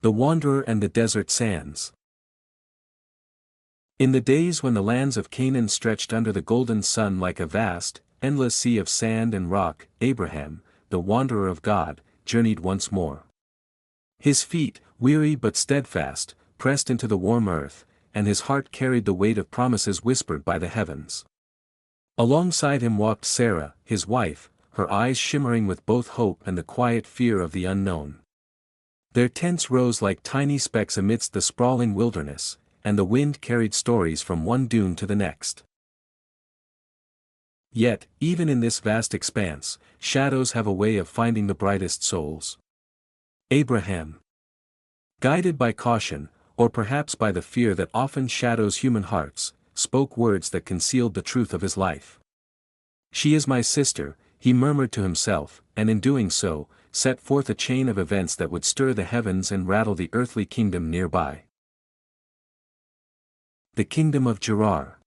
The Wanderer and the Desert Sands. In the days when the lands of Canaan stretched under the golden sun like a vast, endless sea of sand and rock, Abraham, the wanderer of God, journeyed once more. His feet, weary but steadfast, pressed into the warm earth, and his heart carried the weight of promises whispered by the heavens. Alongside him walked Sarah, his wife, her eyes shimmering with both hope and the quiet fear of the unknown. Their tents rose like tiny specks amidst the sprawling wilderness, and the wind carried stories from one dune to the next. Yet, even in this vast expanse, shadows have a way of finding the brightest souls. Abraham, guided by caution, or perhaps by the fear that often shadows human hearts, spoke words that concealed the truth of his life. "She is my sister," he murmured to himself, and in doing so, set forth a chain of events that would stir the heavens and rattle the earthly kingdom nearby. The Kingdom of Gerar.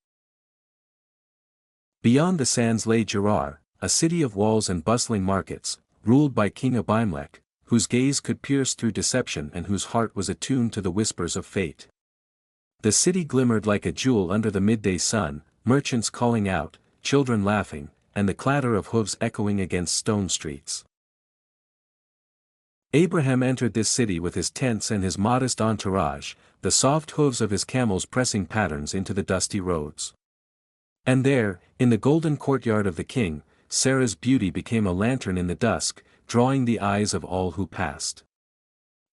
Beyond the sands lay Gerar, a city of walls and bustling markets, ruled by King Abimelek, whose gaze could pierce through deception and whose heart was attuned to the whispers of fate. The city glimmered like a jewel under the midday sun, merchants calling out, children laughing, and the clatter of hooves echoing against stone streets. Abraham entered this city with his tents and his modest entourage, the soft hooves of his camels pressing patterns into the dusty roads. And there, in the golden courtyard of the king, Sarah's beauty became a lantern in the dusk, drawing the eyes of all who passed.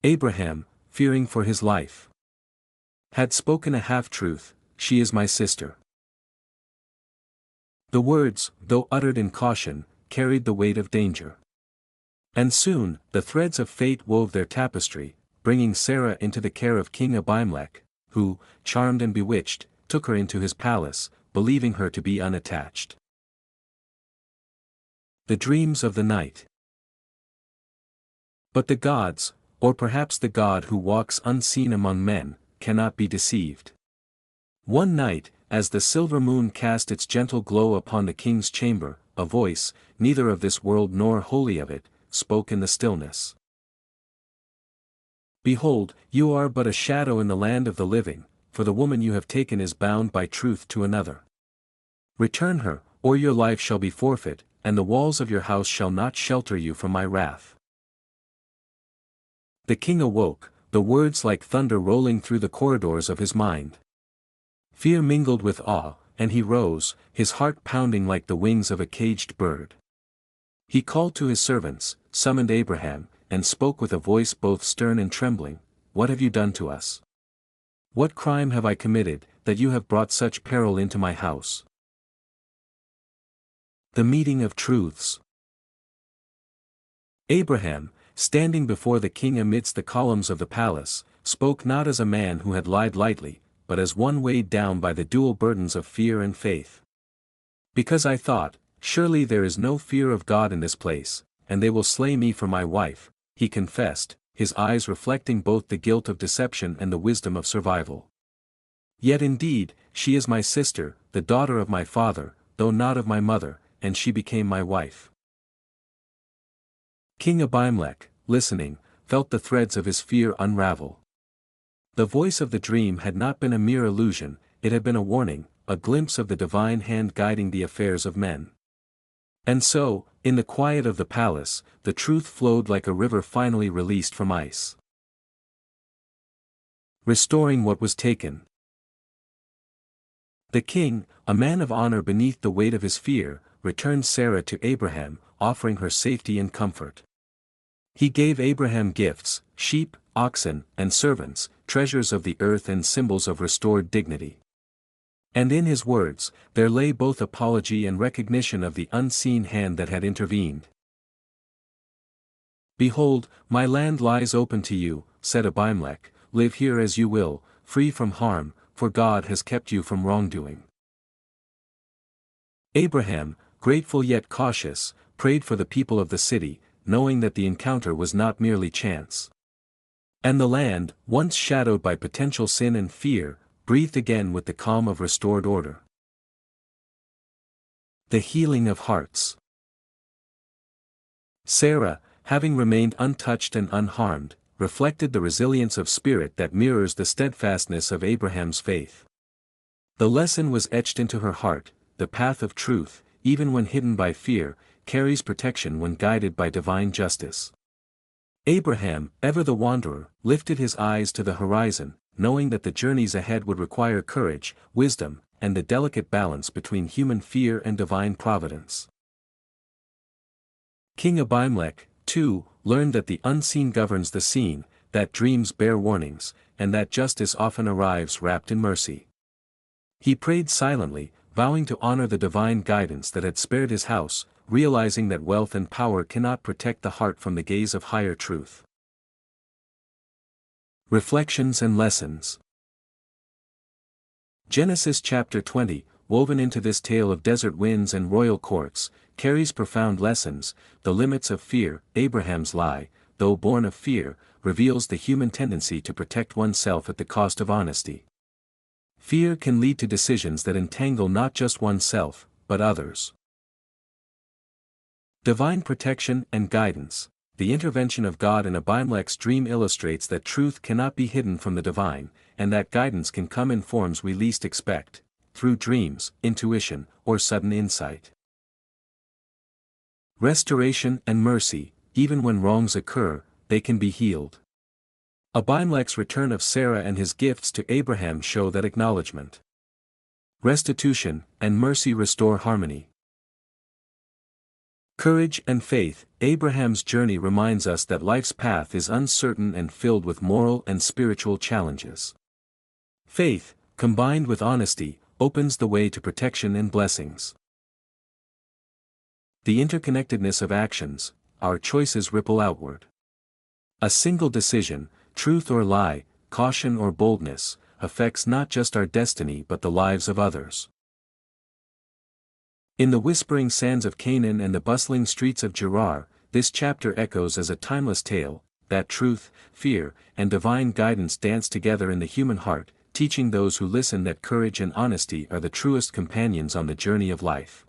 Abraham, fearing for his life, had spoken a half-truth, "She is my sister." The words, though uttered in caution, carried the weight of danger. And soon, the threads of fate wove their tapestry, bringing Sarah into the care of King Abimelek, who, charmed and bewitched, took her into his palace, believing her to be unattached. The dreams of the night. But the gods, or perhaps the God who walks unseen among men, cannot be deceived. One night, as the silver moon cast its gentle glow upon the king's chamber, a voice, neither of this world nor wholly of it, spoke in the stillness. "Behold, you are but a shadow in the land of the living, for the woman you have taken is bound by truth to another. Return her, or your life shall be forfeit, and the walls of your house shall not shelter you from my wrath." The king awoke, the words like thunder rolling through the corridors of his mind. Fear mingled with awe, and he rose, his heart pounding like the wings of a caged bird. He called to his servants, summoned Abraham, and spoke with a voice both stern and trembling, "What have you done to us? What crime have I committed, that you have brought such peril into my house?" The meeting of truths. Abraham, standing before the king amidst the columns of the palace, spoke not as a man who had lied lightly, but as one weighed down by the dual burdens of fear and faith. "Because I thought, surely there is no fear of God in this place, and they will slay me for my wife," he confessed, his eyes reflecting both the guilt of deception and the wisdom of survival. "Yet indeed, she is my sister, the daughter of my father, though not of my mother, and she became my wife." King Abimelek, listening, felt the threads of his fear unravel. The voice of the dream had not been a mere illusion, it had been a warning, a glimpse of the divine hand guiding the affairs of men. And so, in the quiet of the palace, the truth flowed like a river finally released from ice. Restoring what was taken. The king, a man of honor beneath the weight of his fear, returned Sarah to Abraham, offering her safety and comfort. He gave Abraham gifts, sheep, oxen, and servants, treasures of the earth and symbols of restored dignity. And in his words, there lay both apology and recognition of the unseen hand that had intervened. "Behold, my land lies open to you," said Abimelek, "live here as you will, free from harm, for God has kept you from wrongdoing." Abraham, grateful yet cautious, prayed for the people of the city, knowing that the encounter was not merely chance. And the land, once shadowed by potential sin and fear, breathed again with the calm of restored order. The healing of hearts. Sarah, having remained untouched and unharmed, reflected the resilience of spirit that mirrors the steadfastness of Abraham's faith. The lesson was etched into her heart: the path of truth, even when hidden by fear, carries protection when guided by divine justice. Abraham, ever the wanderer, lifted his eyes to the horizon, knowing that the journeys ahead would require courage, wisdom, and the delicate balance between human fear and divine providence. King Abimelek, too, learned that the unseen governs the seen, that dreams bear warnings, and that justice often arrives wrapped in mercy. He prayed silently, vowing to honor the divine guidance that had spared his house, realizing that wealth and power cannot protect the heart from the gaze of higher truth. Reflections and Lessons. Genesis chapter 20, woven into this tale of desert winds and royal courts, carries profound lessons. The limits of fear. Abraham's lie, though born of fear, reveals the human tendency to protect oneself at the cost of honesty. Fear can lead to decisions that entangle not just oneself, but others. Divine protection and guidance. The intervention of God in Abimelek's dream illustrates that truth cannot be hidden from the divine, and that guidance can come in forms we least expect, through dreams, intuition, or sudden insight. Restoration and mercy. Even when wrongs occur, they can be healed. Abimelek's return of Sarah and his gifts to Abraham show that acknowledgement. Restitution and mercy restore harmony. Courage and faith. Abraham's journey reminds us that life's path is uncertain and filled with moral and spiritual challenges. Faith, combined with honesty, opens the way to protection and blessings. The interconnectedness of actions. Our choices ripple outward. A single decision, truth or lie, caution or boldness, affects not just our destiny but the lives of others. In the whispering sands of Canaan and the bustling streets of Gerar, this chapter echoes as a timeless tale, that truth, fear, and divine guidance dance together in the human heart, teaching those who listen that courage and honesty are the truest companions on the journey of life.